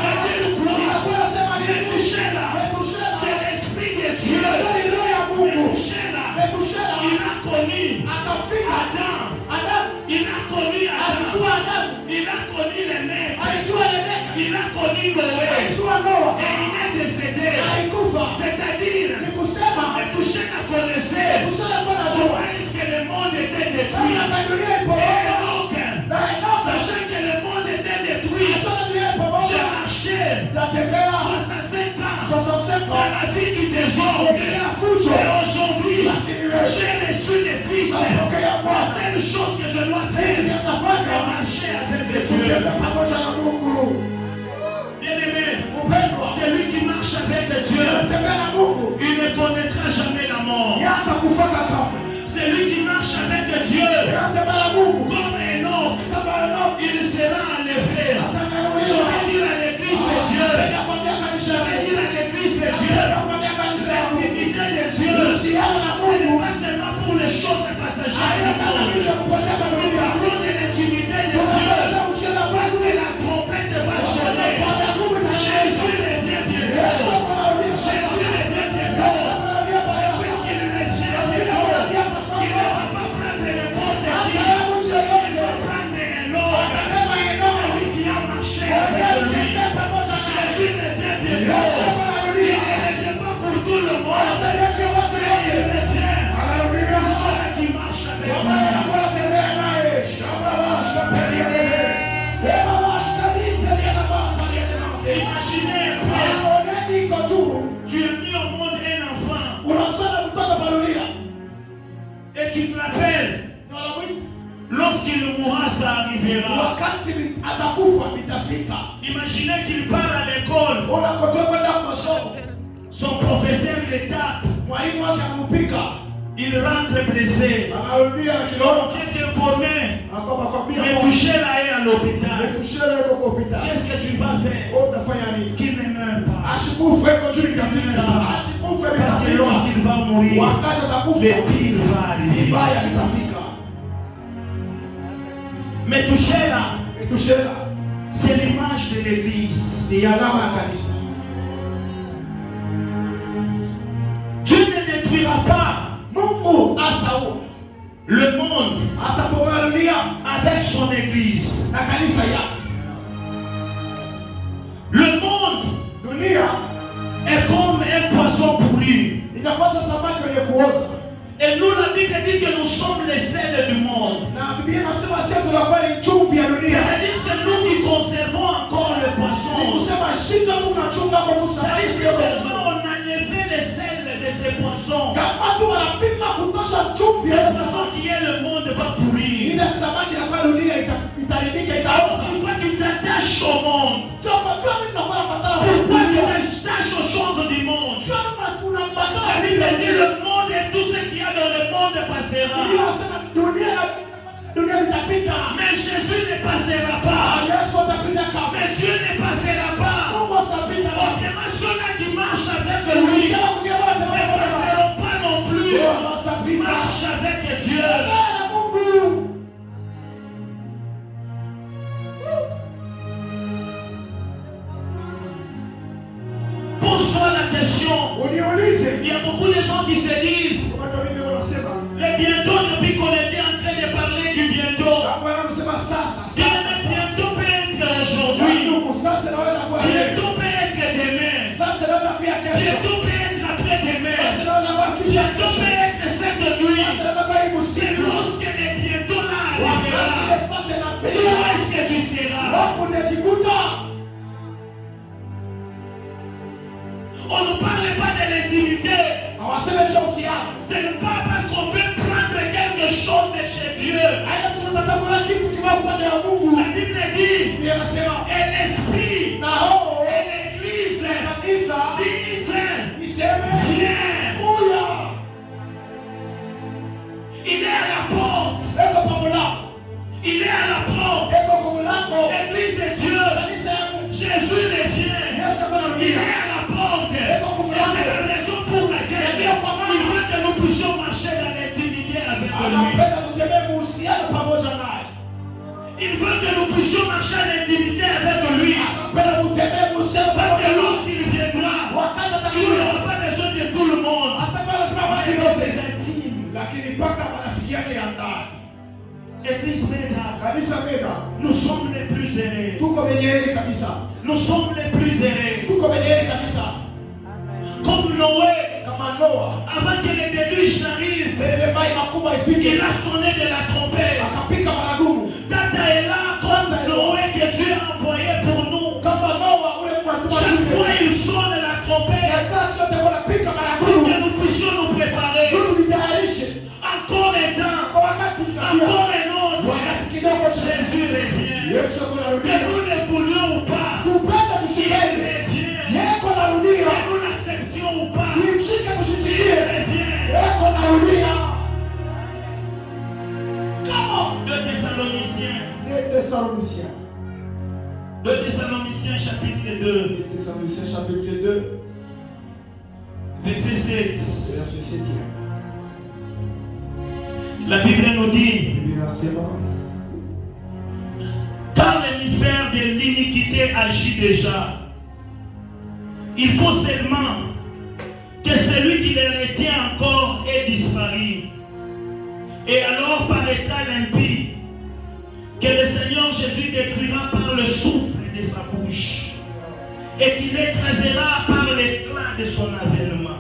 inakuwa nasema nini? Méthuselah, Metusela c'est l'esprit de Dieu. inakuwa ni roho ya Mungu. Méthuselah, Metusela il a connu akafika. Adam. Adamu Il a connu Adam. alijua Adamu, Il a connu les mecs. alijua Rebeka, Il a connu Noé. alijua Noa, Et il est décédé. alikufa. C'est-à-dire, Ni kusema Méthuselah connaissait Metusela kwa comment najua est-ce que le monde était détruit. kama dunia Et ipomoka donc, na Enoka sachant que le monde était détruit, achana dunia j'ai ipomoka marché tatembea 65 ans 65 dans ans la vie qui désordre. ukilia fujo Et aujourd'hui, j'ai reçu des fils. napokea La Bwana seule chose que je dois faire, c'est nitafanya marcher avec Dieu. kutembea pamoja na Mungu. Bien-aimé, Mpendwa, celui qui marche avec Dieu, tembea na Mungu il ne connaîtra jamais la mort. yata kufaka kamwe. Celui qui marche avec Dieu, Tembea na Mungu comme Enoch, kama Enoka il sera enlevé. Je atakanuliwa. vais dire à l'église de Dieu, Nakwambia je kanisa vais yangu. dire à l'église de Dieu, Nakwambia kanisa yangu. l'intimité de Dieu, Uhusiano na ce n'est Mungu pas seulement pour les choses passagères. tu te rappelles, Na wanamwita lorsqu'il mourra, ça arrivera. wakati atakufa itafika. Imaginez qu'il part à l'école, Unakotoka kwenda masomo, son professeur le tape, mwalimu wake anampika, il rentre blessé. anarudia na kilono, On est informé, akwambia mais Michel est à l'hôpital. metushele yuko kwa hospitali. Qu'est-ce que tu vas faire? Utafanya nini? Qu'il ne meure pas. Ashikufe kwa juu itafika. Ashikufe Parce que itafika. lorsqu'il va mourir, Wakati atakufa, le pire va arriver. vibaya vitafika. Metushela, Metushela c'est l'image de l'église. ni alama ya kanisa. Dieu ne détruira pas Mungu asaua le monde asapoa dunia avec son église. na kanisa yake. Le monde Dunia est comme un poisson pourri. inakosa samaki wenye kuoza, Et nous, la Bible dit que nous sommes les sels du monde. na Biblia inasema sisi tunakuwa ni chumvi ya dunia. C'est-à-dire c'est nous qui conservons encore le Ni poisson. kusema shida tunachunga kwa C'est-à-dire kusamaki que yote. seulement on a levé les sels de ces poissons. Kama tu wanapima kutosha chumvi C'est ya le samaki, poisson qui est le monde va pourrir. ile samaki inakuwa dunia itaharibika, Alors itaoza. pourquoi tu t'attaches au monde? Chomba tu mimi nakuwa napatana kwa Pourquoi tu dunia. t'attaches aux choses du monde? Chomba tunapatana La kwa Bible dit dunia. le monde et tout ce qu'il y a dans le monde passera. Biblia inasema dunia itapita. Mais Jésus ne passera pas. Yesu atapita kama. Mais Dieu ne passera pas. Mungu atapita kama. Autrement, ceux-là qui marchent avec lui Ukisema kunia wote ne passeront pas non plus. watapita. Marche avec Dieu. Bwana Mungu. Pose-toi la question. Uniulize. Il y a beaucoup de gens qui se disent, Watu wengi wanasema, le bientôt, depuis qu'on était en train de parler du bientôt, kama wanasema sasa, bien sasa, sasa. bientôt peut être aujourd'hui, Ndugu, sasa inaweza kuwa leo. bientôt peut être demain, Sasa inaweza kuwa kesho. bientôt peut être Sasa après-demain, inaweza kuwa kisha bientôt kesho. peut être cette nuit. Sasa inaweza kuwa hii C'est usiku. lorsque le bientôt là Wakati ile arrivera, sasa où inafika, est-ce que tu seras? wapo utajikuta. On ne parle pas de l'intimité. Hawaseme cha uhusiano. Ce n'est pas parce qu'on veut prendre quelque chose de chez Dieu. Haina tunataka kitu kibao upande wa Mungu. La Bible dit, Biblia inasema et l'esprit na roho et l'église kanisa disent, iseme viens. kuya. Il est à la porte. Eko kwa mlango. Il est à la porte. Eko kwa mlango. L'église de Dieu. Kanisa ya Mungu. Jésus revient. Yesu Il anarudia. est à la porte. Et c'est la raison pour laquelle il veut que nous puissions marcher dans l'intimité avec lui. Anapenda tutembee uhusiano pamoja naye. Il veut que nous puissions marcher en intimité avec lui. Anapenda tutembee uhusiano Parce que pamoja naye. lorsqu'il viendra, Wakati il atakuja, n'aura pas besoin de tout le monde. atakuwa lazima watu Il wote. est intime. Lakini mpaka marafiki yake ya ndani. Église Meda, Kabisa meda. nous sommes les plus heureux. Tuko wenye heri kabisa. Nous sommes les plus heureux. Tuko wenye heri kabisa. Comme Noé, Kama Noa. avant que le déluge n'arrive, Mbele mai makubwa il ifike. a sonné de la trompette. Akapika maradumu. Tata est là comme Noé que Dieu a envoyé pour nous. Kama Noa ule mwatuma Chaque fois shule. il sonne la trompette Wakati wote wanapika pour maradumu. que nous puissions nous préparer. Tutu vitayarishe. Encore un temps, Kwa wakati tunakuja. encore un autre. Wakati kidogo Jésus revient. Yesu Que kunarudia. nous le voulions ou pas, Tupende il tushikeni. revient. Yeko narudia. Que nous l'acceptions ou pas, Tuimshike il tushikilie. revient. Yeko narudia. Kama 2 Thessaloniciens. 2 Thessaloniciens. 2 Thessaloniciens chapitre 2, 2 Thessaloniciens chapitre 2, verset 7. verset 7. La Bible nous dit, Biblia inasema, quand le mystère de l'iniquité agit déjà, il faut seulement que celui qui les retient encore ait disparu. Et alors paraîtra l'impie que le Seigneur Jésus détruira par le souffle de sa bouche et qu'il écrasera par l'éclat de son avènement.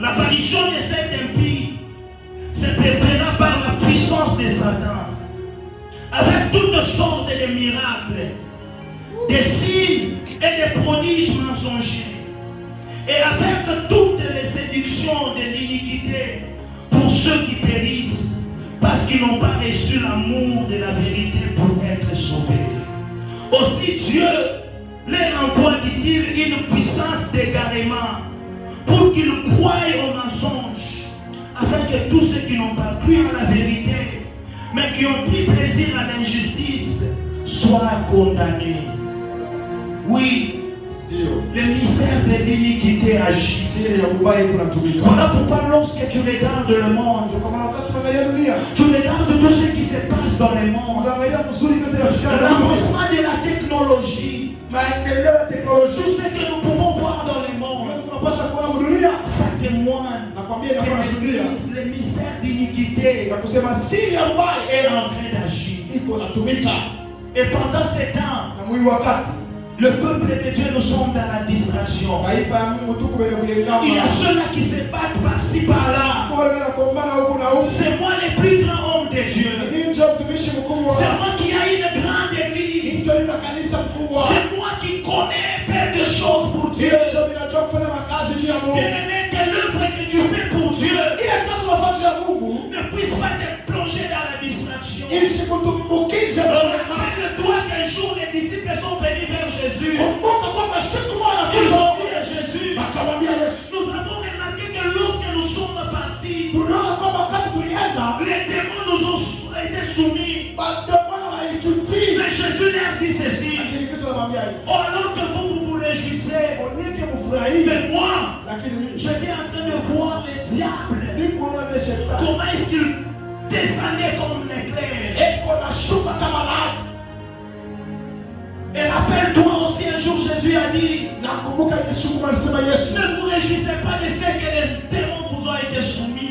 L'apparition de cet impie se préparera par la puissance de Satan, avec toutes sortes de miracles, des signes et des prodiges mensongers, et avec toutes les séductions de l'iniquité pour ceux qui périssent. qui n'ont pas reçu l'amour de la vérité pour être sauvés. Aussi Dieu leur envoie, dit-il, une puissance d'égarement pour qu'ils croient au mensonge, afin que tous ceux qui n'ont pas cru à la vérité, mais qui ont pris plaisir à l'injustice, soient condamnés. Oui, le mystère de l'iniquité agit. Voilà pourquoi lorsque tu regardes le monde, tu regardes tout ce qui se passe dans le monde, l'avancement de la technologie, tout ce que nous pouvons voir dans le monde, ça témoigne que le mystère d'iniquité est en train d'agir. Et pendant ces temps, le peuple de Dieu, nous sommes dans la distraction. Il y a ceux-là qui se battent par-ci par-là. C'est moi le plus grand homme de Dieu. C'est moi qui a une grande église. C'est moi qui connais faire des choses pour Dieu. Bien-aimé, que l'œuvre que tu fais pour Dieu ne puisse pas te plonger dans la distraction. Rappelle-toi qu'un jour les disciples sont venus vers Jésus. Ils ont dit à Jésus, nous avons remarqué que lorsque nous sommes partis, les démons nous ont été soumis. Mais Jésus leur dit ceci. Alors que vous vous réjouissez, mais moi, j'étais en train de voir les diables. Comment est-ce qu'ils descendaient comme l'éclair. Et rappelle-toi aussi, un jour Jésus a dit, ne vous réjouissez pas de ce que les démons vous ont été soumis.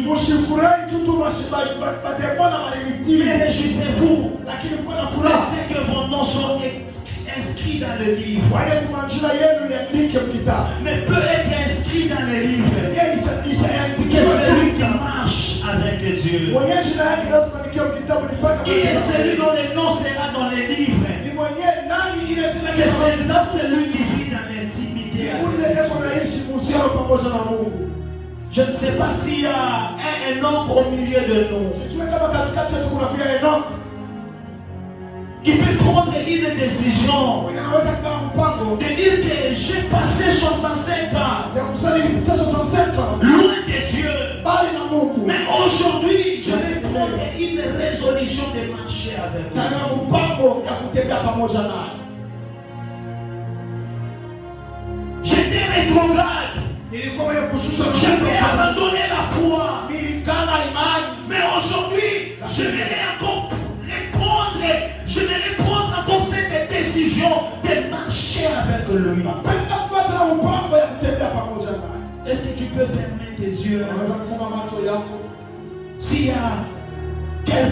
Mais réjouissez-vous de ce que vos noms sont inscrits dans le livre. Mais peut être inscrit dans le livre que celui qui marche avec Dieu. Qui est celui dont le nom sera dans les livres. C'est celui qui vit dans l'intimité. Je ne sais pas s'il y a un Enoch au milieu de nous qui peut prendre une décision de dire que j'ai passé 65 ans loin de Dieu, mais aujourd'hui je vais prendre une résolution de marcher avec lui. J'étais rétrograde, je vais abandonner la foi, mais aujourd'hui je vais encore je vais prendre encore cette décision de marcher avec lui. Est-ce que tu peux fermer tes yeux? S'il y a quelqu'un